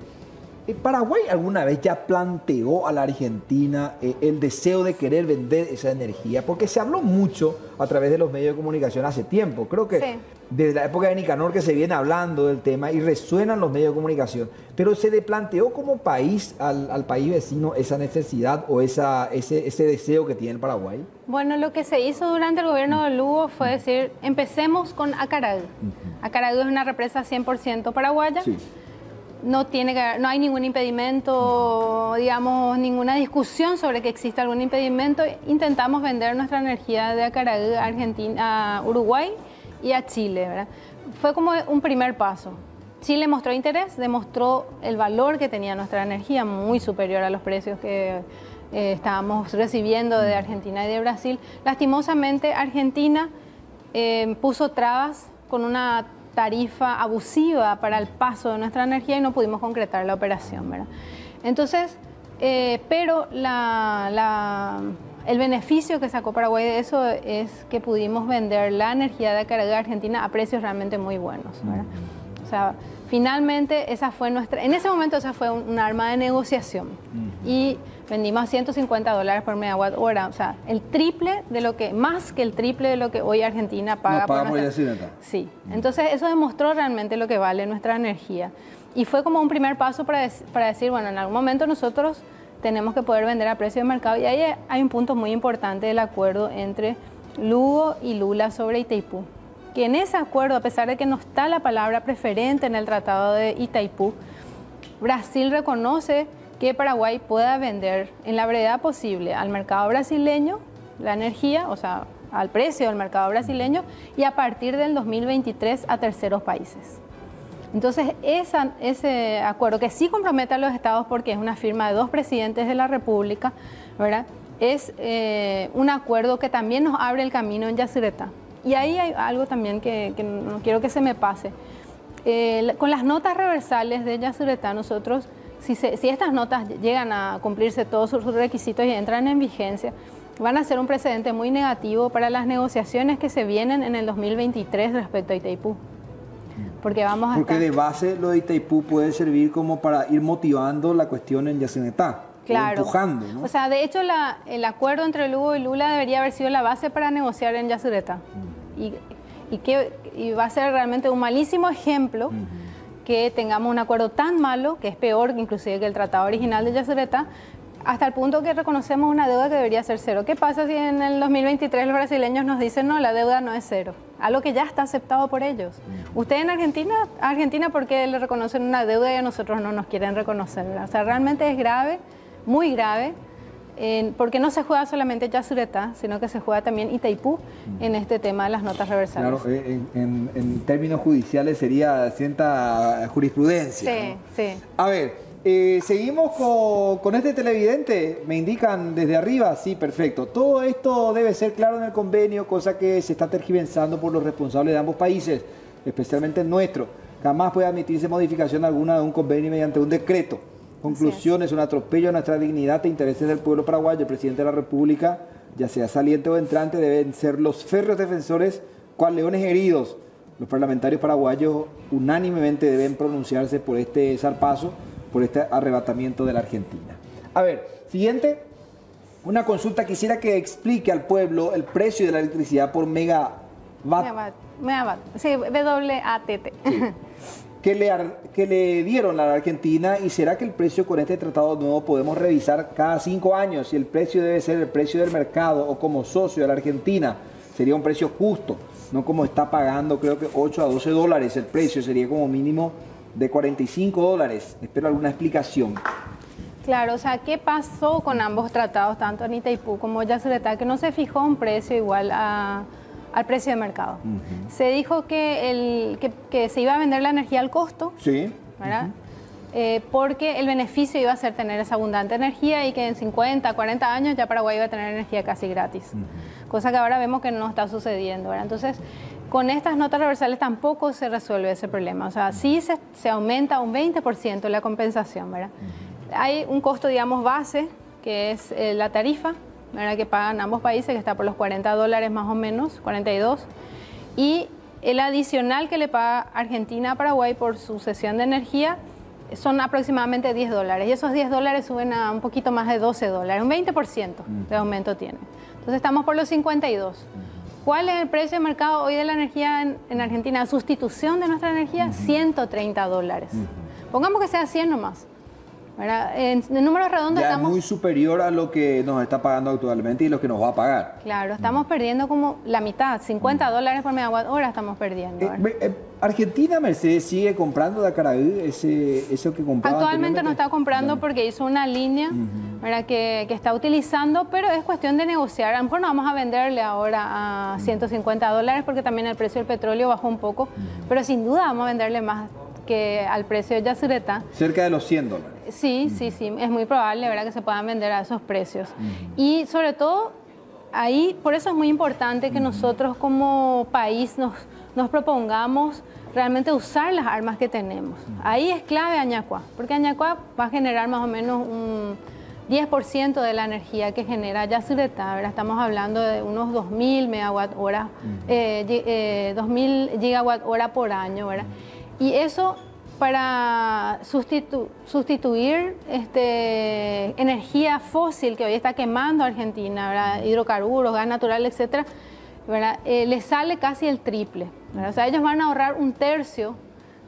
¿Paraguay alguna vez ya planteó a la Argentina el deseo de querer vender esa energía? Porque se habló mucho a través de los medios de comunicación hace tiempo. Creo que desde la época de Nicanor que se viene hablando del tema y resuenan los medios de comunicación. Pero ¿se le planteó como país al país vecino esa necesidad o ese deseo que tiene el Paraguay? Bueno, lo que se hizo durante el gobierno de Lugo fue decir, empecemos con Acaragüe. Acaragüe es una represa 100% paraguaya. Sí. No hay ningún impedimento, digamos, ninguna discusión sobre que exista algún impedimento. Intentamos vender nuestra energía de Acaragüe a Argentina, a Uruguay y a Chile, ¿verdad? Fue como un primer paso. Chile mostró interés, demostró el valor que tenía nuestra energía, muy superior a los precios que estábamos recibiendo de Argentina y de Brasil. Lastimosamente, Argentina puso trabas con una tarifa abusiva para el paso de nuestra energía y no pudimos concretar la operación, ¿verdad? Entonces, pero el beneficio que sacó Paraguay de eso es que pudimos vender la energía de Acaragüe a Argentina a precios realmente muy buenos, ¿verdad? O sea, finalmente esa fue en ese momento esa fue un arma de negociación y vendimos a $150 por megawatt hora, o sea, más que el triple de lo que hoy Argentina paga por nuestra... Sí, entonces eso demostró realmente lo que vale nuestra energía y fue como un primer paso para decir, bueno, en algún momento nosotros tenemos que poder vender a precio de mercado y ahí hay un punto muy importante del acuerdo entre Lugo y Lula sobre Itaipú, que en ese acuerdo, a pesar de que no está la palabra preferente en el Tratado de Itaipú, Brasil reconoce que Paraguay pueda vender en la brevedad posible al mercado brasileño la energía, o sea, al precio del mercado brasileño y a partir del 2023 a terceros países. Entonces, ese acuerdo que sí compromete a los estados porque es una firma de 2 presidentes de la República, ¿verdad? Es un acuerdo que también nos abre el camino en Yacyretá. Y ahí hay algo también que no quiero que se me pase. Con las notas reversales de Yacyretá, nosotros, si estas notas llegan a cumplirse todos sus requisitos y entran en vigencia, van a ser un precedente muy negativo para las negociaciones que se vienen en el 2023 respecto a Itaipú. Porque de base lo de Itaipú puede servir como para ir motivando la cuestión en Yacyretá. Claro. Empujando, ¿no? O sea, de hecho, el acuerdo entre Lugo y Lula debería haber sido la base para negociar en Yacyretá. Y va a ser realmente un malísimo ejemplo que tengamos un acuerdo tan malo, que es peor inclusive que el tratado original de Yacyretá, hasta el punto que reconocemos una deuda que debería ser cero. ¿Qué pasa si en el 2023 los brasileños nos dicen no, la deuda no es cero? Algo que ya está aceptado por ellos. Ustedes en Argentina, ¿por qué le reconocen una deuda y a nosotros no nos quieren reconocer? ¿Verdad? O sea, realmente es grave, muy grave, porque no se juega solamente Yacyretá, sino que se juega también Itaipú en este tema de las notas reversales. Claro, en términos judiciales sería cierta jurisprudencia. Sí, ¿no? sí. A ver, seguimos con este televidente, me indican desde arriba, sí, perfecto. Todo esto debe ser claro en el convenio, cosa que se está tergiversando por los responsables de ambos países, especialmente el nuestro. Jamás puede admitirse modificación alguna de un convenio mediante un decreto. Conclusión, es un atropello a nuestra dignidad e intereses del pueblo paraguayo. El presidente de la República, ya sea saliente o entrante, deben ser los férreos defensores, cual leones heridos. Los parlamentarios paraguayos unánimemente deben pronunciarse por este zarpazo, por este arrebatamiento de la Argentina. A ver, siguiente, una consulta. Quisiera que explique al pueblo el precio de la electricidad por megawatt. Megawatt, sí, W-A-T-T. Sí. Que le dieron a la Argentina, y será que el precio con este tratado nuevo podemos revisar cada 5 años si el precio debe ser el precio del mercado o como socio de la Argentina sería un precio justo, no como está pagando creo que 8 a 12 dólares el precio, sería como mínimo de 45 dólares. Espero alguna explicación. Claro, o sea, ¿qué pasó con ambos tratados, tanto en Itaipú como Yacyretá, que no se fijó un precio igual al precio de mercado? Se dijo que se iba a vender la energía al costo, sí, ¿verdad? Porque el beneficio iba a ser tener esa abundante energía y que en 50, 40 años ya Paraguay iba a tener energía casi gratis, cosa que ahora vemos que no está sucediendo, ¿verdad? Entonces, con estas notas reversales tampoco se resuelve ese problema, o sea, sí se aumenta un 20% la compensación, ¿verdad? Hay un costo, digamos, base, que es la tarifa, ¿verdad?, que pagan ambos países, que está por los 40 dólares más o menos, 42, y el adicional que le paga Argentina a Paraguay por su cesión de energía son aproximadamente 10 dólares, y esos 10 dólares suben a un poquito más de 12 dólares, un 20% de aumento tiene. Entonces estamos por los 52. ¿Cuál es el precio de mercado hoy de la energía en Argentina? Sustitución de nuestra energía, 130 dólares. Pongamos que sea 100 nomás. En números redondos ya estamos... es muy superior a lo que nos está pagando actualmente y lo que nos va a pagar. Claro, estamos perdiendo como la mitad, 50 dólares por megawatt hora estamos perdiendo. Argentina, Mercedes, sigue comprando de Acaraí, eso que compraba. Actualmente no está comprando porque hizo una línea que está utilizando, pero es cuestión de negociar. A lo mejor no vamos a venderle ahora a 150 dólares porque también el precio del petróleo bajó un poco, pero sin duda vamos a venderle más que al precio de Yacyretá. Cerca de los 100 dólares. Sí, sí, sí, es muy probable, ¿verdad?, que se puedan vender a esos precios. Y sobre todo, ahí, por eso es muy importante que nosotros como país nos propongamos realmente usar las armas que tenemos. Ahí es clave Añacuá, porque Añacuá va a generar más o menos un 10% de la energía que genera Yacyretá, ¿verdad? Estamos hablando de unos 2.000 megawatt hora, 2.000 gigawatt hora por año, ¿verdad? Y eso para sustituir energía fósil que hoy está quemando Argentina, ¿verdad?, hidrocarburos, gas natural, etcétera, ¿verdad?, les sale casi el triple, ¿verdad? O sea, ellos van a ahorrar un tercio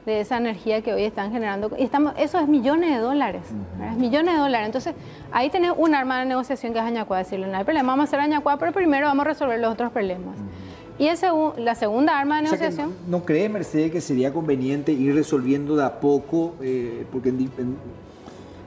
de esa energía que hoy están generando. Y eso es millones de dólares, ¿verdad? Es millones de dólares. Entonces, ahí tenés un arma de negociación que es Añacuá, decirle, no hay problema, vamos a hacer Añacuá, pero primero vamos a resolver los otros problemas. Y la segunda arma de negociación... O sea, ¿no cree, Mercedes, que sería conveniente ir resolviendo de a poco? Porque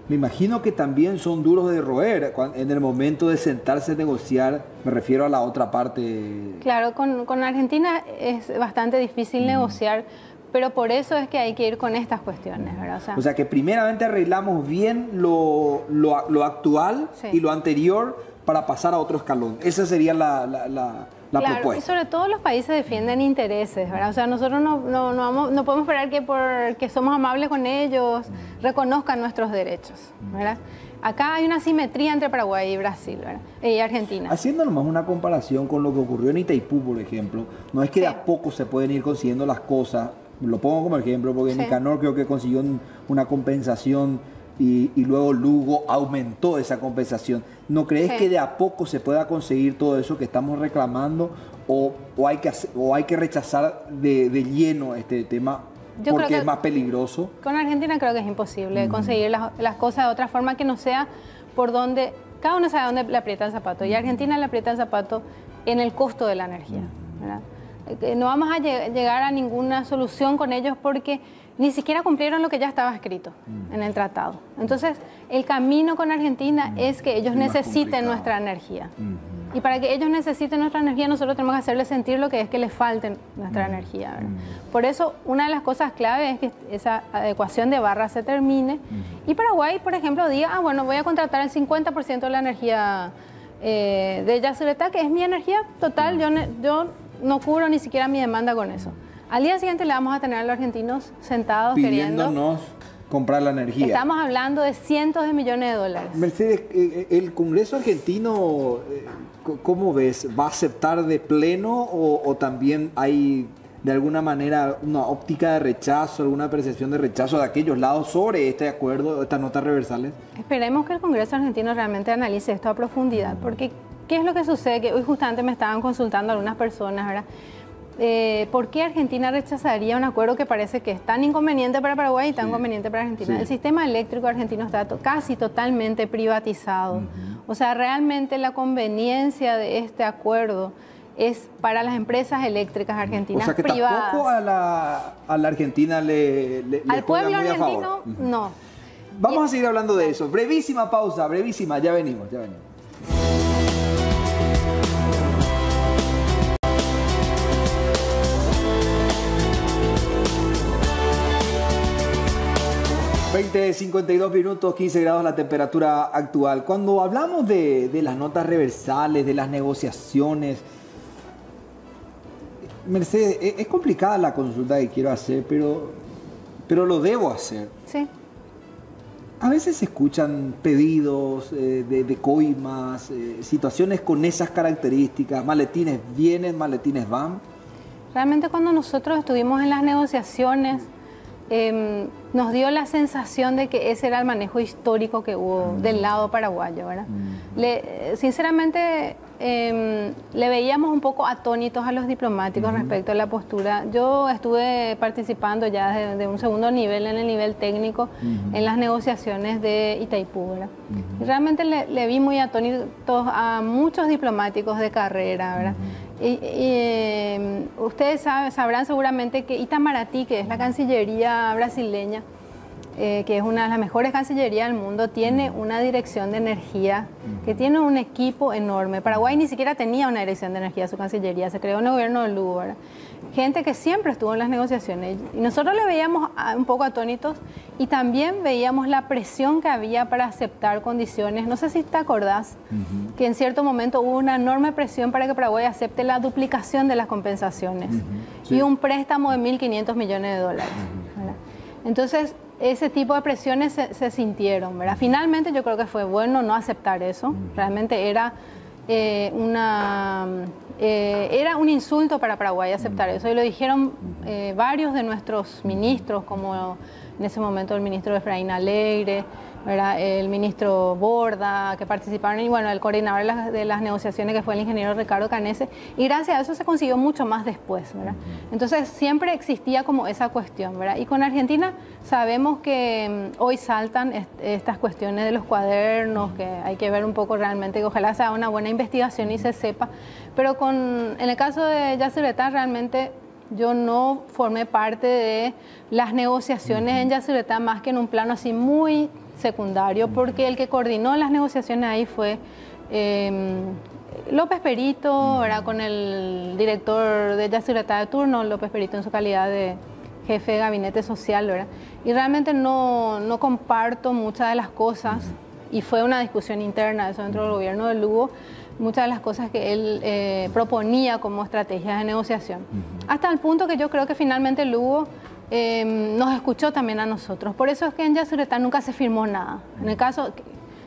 me imagino que también son duros de roer en el momento de sentarse a negociar, me refiero a la otra parte. Claro, con Argentina es bastante difícil negociar, pero por eso es que hay que ir con estas cuestiones, ¿verdad? O sea que primeramente arreglamos bien lo actual y lo anterior para pasar a otro escalón. Esa sería la claro, propuesta. Y sobre todo los países defienden intereses, ¿verdad? O sea, nosotros no podemos esperar que porque somos amables con ellos reconozcan nuestros derechos, ¿verdad? Acá hay una simetría entre Paraguay y Brasil, ¿verdad? Y Argentina. Haciendo nomás una comparación con lo que ocurrió en Itaipú, por ejemplo, no es que de a poco se pueden ir consiguiendo las cosas. Lo pongo como ejemplo porque Nicanor creo que consiguió una compensación y luego Lugo aumentó esa compensación. ¿No crees que de a poco se pueda conseguir todo eso que estamos reclamando o hay que rechazar de lleno este tema porque es más peligroso? Con Argentina creo que es imposible conseguir las cosas de otra forma que no sea por donde... Cada uno sabe dónde le aprieta el zapato y Argentina le aprieta el zapato en el costo de la energía, ¿verdad? No vamos a llegar a ninguna solución con ellos porque ni siquiera cumplieron lo que ya estaba escrito en el tratado. Entonces, el camino con Argentina es que ellos necesiten nuestra energía. Y para que ellos necesiten nuestra energía, nosotros tenemos que hacerles sentir lo que es que les falte nuestra energía, ¿verdad? Por eso, una de las cosas clave es que esa adecuación de barra se termine. Y Paraguay, por ejemplo, diga, bueno, voy a contratar el 50% de la energía de Yacyretá, que es mi energía total, yo no cubro ni siquiera mi demanda con eso. Al día siguiente le vamos a tener a los argentinos sentados pidiéndonos comprar la energía. Estamos hablando de cientos de millones de dólares. Mercedes, ¿el Congreso argentino, cómo ves? ¿Va a aceptar de pleno o también hay de alguna manera una óptica de rechazo, alguna percepción de rechazo de aquellos lados sobre este acuerdo, estas notas reversales? Esperemos que el Congreso argentino realmente analice esto a profundidad, porque ¿qué es lo que sucede? Que hoy justamente me estaban consultando algunas personas, ¿verdad? ¿Por qué Argentina rechazaría un acuerdo que parece que es tan inconveniente para Paraguay y tan conveniente para Argentina? El sistema eléctrico argentino está casi totalmente privatizado. O sea, realmente la conveniencia de este acuerdo es para las empresas eléctricas argentinas o sea que privadas. Tampoco a la Argentina le al pueblo muy argentino, no. Vamos a seguir hablando de eso. Brevísima pausa, brevísima. Ya venimos. 52 minutos, 15 grados la temperatura actual. Cuando hablamos de las notas reversales, de las negociaciones, Mercedes, es complicada la consulta que quiero hacer, pero lo debo hacer. Sí. A veces se escuchan pedidos de coimas, situaciones con esas características, maletines vienen, maletines van. Realmente cuando nosotros estuvimos en las negociaciones, nos dio la sensación de que ese era el manejo histórico que hubo del lado paraguayo, ¿verdad? Sinceramente, le veíamos un poco atónitos a los diplomáticos respecto a la postura. Yo estuve participando ya de un segundo nivel, en el nivel técnico, en las negociaciones de Itaipú, ¿verdad? Y realmente le vi muy atónitos a muchos diplomáticos de carrera, ¿verdad? Ustedes sabrán seguramente que Itamaraty, que es la Cancillería brasileña, que es una de las mejores cancillerías del mundo, tiene una dirección de energía que tiene un equipo enorme. Paraguay ni siquiera tenía una dirección de energía, su cancillería, se creó en el gobierno de Lugo, ¿verdad? Gente que siempre estuvo en las negociaciones. Y nosotros le veíamos un poco atónitos y también veíamos la presión que había para aceptar condiciones. No sé si te acordás que en cierto momento hubo una enorme presión para que Paraguay acepte la duplicación de las compensaciones y un préstamo de 1.500 millones de dólares. ¿Verdad? Entonces, ese tipo de presiones se sintieron, ¿verdad? Finalmente yo creo que fue bueno no aceptar eso. Realmente era un insulto para Paraguay aceptar eso. Y lo dijeron varios de nuestros ministros, como en ese momento el ministro Efraín Alegre, ¿verdad? El ministro Borda, que participaron, y bueno, el coordinador de las negociaciones, que fue el ingeniero Ricardo Canese, y gracias a eso se consiguió mucho más después, ¿verdad? Entonces siempre existía como esa cuestión, ¿verdad? Y con Argentina sabemos que hoy saltan estas cuestiones de los cuadernos, que hay que ver un poco realmente, que ojalá sea una buena investigación y se sepa, pero en el caso de Yacyretá realmente yo no formé parte de las negociaciones en Yacyretá, más que en un plano así muy secundario, porque el que coordinó las negociaciones ahí fue López Perito, ¿verdad? Con el director de Yacyretá de turno, López Perito en su calidad de jefe de gabinete social, ¿verdad? Y realmente no comparto muchas de las cosas, y fue una discusión interna eso dentro del gobierno de Lugo, muchas de las cosas que él proponía como estrategias de negociación. Hasta el punto que yo creo que finalmente Lugo nos escuchó también a nosotros. Por eso es que en Yacyretá nunca se firmó nada. En el caso,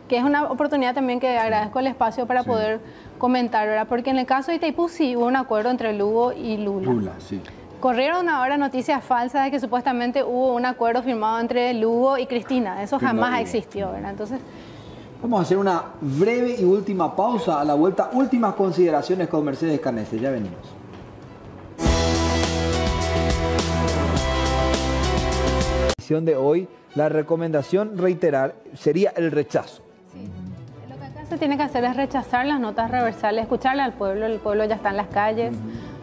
que es una oportunidad también que agradezco el espacio para poder comentar, ¿verdad? Porque en el caso de Itaipú sí hubo un acuerdo entre Lugo y Lula. Corrieron ahora noticias falsas de que supuestamente hubo un acuerdo firmado entre Lugo y Cristina. Eso jamás existió, ¿verdad? Entonces, vamos a hacer una breve y última pausa. A la vuelta, últimas consideraciones con Mercedes Canese. Ya venimos. De hoy, la recomendación, reiterar, sería el rechazo. Sí. Lo que acá se tiene que hacer es rechazar las notas reversales, escucharle al pueblo. El pueblo ya está en las calles.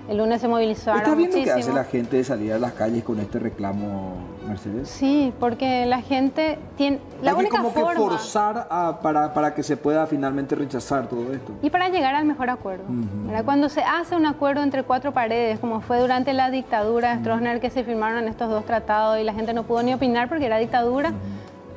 El lunes se movilizaron muchísimo. ¿Está viendo qué hace la gente de salir a las calles con este reclamo, Mercedes? Sí, porque la gente tiene... La única forma... Hay que forzar para que se pueda finalmente rechazar todo esto. Y para llegar al mejor acuerdo. Cuando se hace un acuerdo entre cuatro paredes, como fue durante la dictadura de Stroessner, que se firmaron estos dos tratados y la gente no pudo ni opinar porque era dictadura,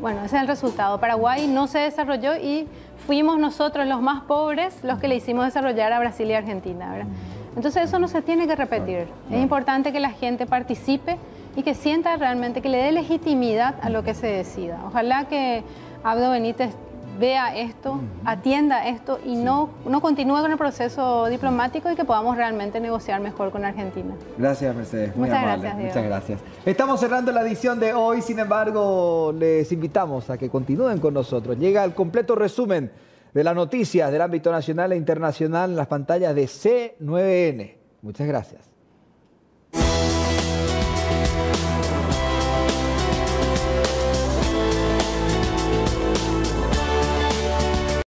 bueno, ese es el resultado. Paraguay no se desarrolló y fuimos nosotros los más pobres los que le hicimos desarrollar a Brasil y Argentina, ¿verdad? Entonces eso no se tiene que repetir. Es importante que la gente participe y que sienta realmente, que le dé legitimidad a lo que se decida. Ojalá que Abdo Benítez vea esto, atienda esto y no continúe con el proceso diplomático y que podamos realmente negociar mejor con Argentina. Gracias, Mercedes. Muy amable. Muchas gracias, Diego. Muchas gracias. Estamos cerrando la edición de hoy, sin embargo, les invitamos a que continúen con nosotros. Llega el completo resumen de las noticias del ámbito nacional e internacional en las pantallas de C9N. Muchas gracias.